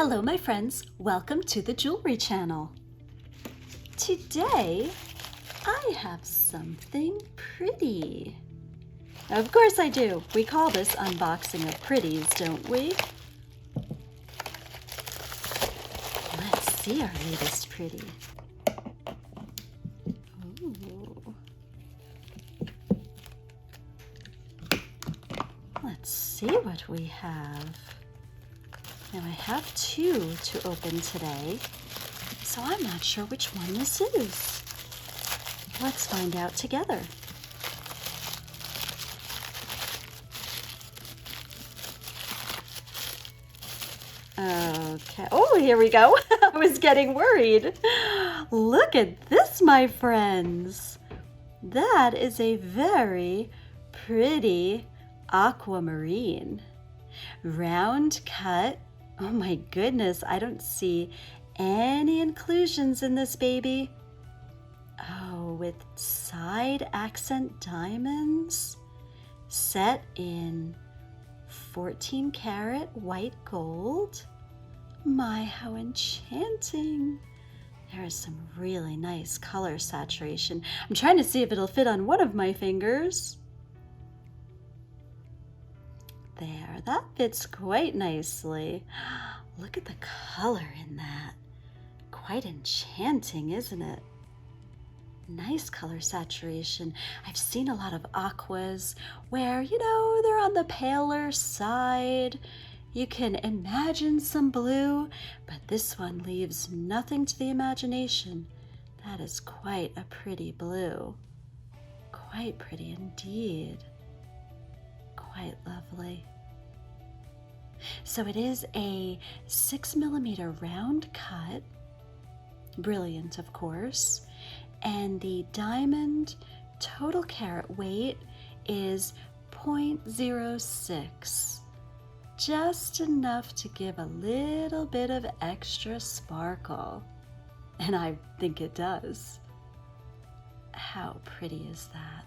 Hello my friends, welcome to the Jewelry Channel. Today I have something pretty. Of course I do. We call this unboxing of pretties, don't we? Let's see our latest pretty. Ooh. Let's see what we have. Now I have two to open today, so I'm not sure which one this is. Let's find out together. Okay, oh, here we go. I was getting worried. Look at this, my friends. That is a very pretty aquamarine. Round cut. Oh my goodness, I don't see any inclusions in this baby. Oh, with side accent diamonds set in 14 karat white gold. My, how enchanting. There is some really nice color saturation. I'm trying to see if it'll fit on one of my fingers. There, that fits quite nicely. Look at the color in that. Quite enchanting, isn't it? Nice color saturation. I've seen a lot of aquas where, they're on the paler side. You can imagine some blue, but this one leaves nothing to the imagination. That is quite a pretty blue. Quite pretty indeed. Quite lovely. So it is a 6mm round cut, brilliant of course, and the diamond total carat weight is 0.06, just enough to give a little bit of extra sparkle, and I think it does. How pretty is that?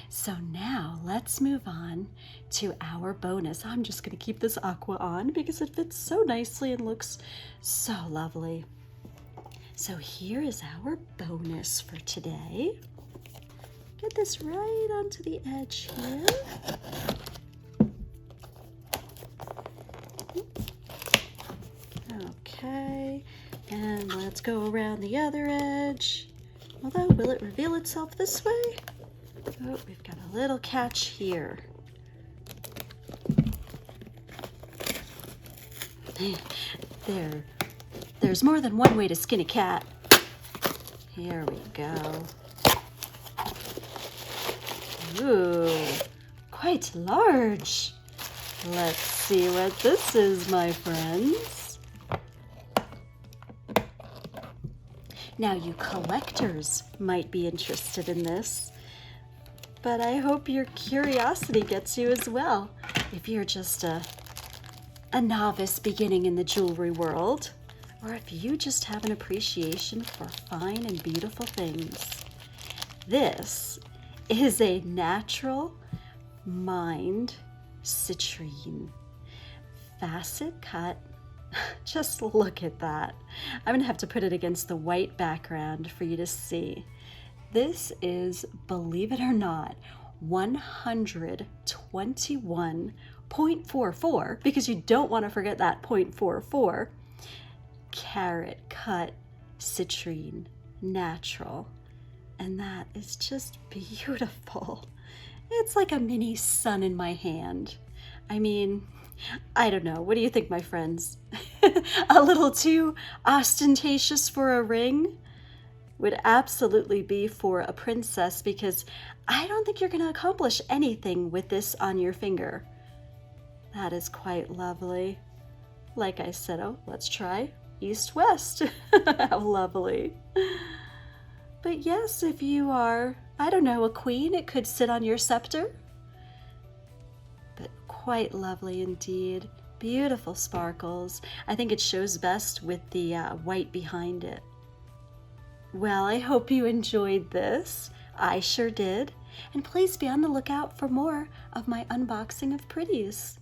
So now let's move on to our bonus. I'm just going to keep this aqua on because it fits so nicely and looks so lovely. So here is our bonus for today. Get this right onto the edge here. Okay, and let's go around the other edge. Although, will it reveal itself this way? Oh, we've got a little catch here. There's more than one way to skin a cat. Here we go. Ooh, quite large. Let's see what this is, my friends. Now, you collectors might be interested in this, but I hope your curiosity gets you as well. If you're just a novice beginning in the jewelry world, or if you just have an appreciation for fine and beautiful things. This is a natural mined citrine. Facet cut. Just look at that. I'm gonna have to put it against the white background for you to see. This is, believe it or not, 121.44, because you don't want to forget that 0.44, carat cut citrine, natural. And that is just beautiful. It's like a mini sun in my hand. I mean, I don't know. What do you think, my friends? A little too ostentatious for a ring? Would absolutely be for a princess, because I don't think you're going to accomplish anything with this on your finger. That is quite lovely. Like I said, oh, let's try east-west. How lovely. But yes, if you are, I don't know, a queen, it could sit on your scepter. But quite lovely indeed. Beautiful sparkles. I think it shows best with the white behind it. Well, I hope you enjoyed this. I sure did. And please be on the lookout for more of my unboxing of pretties.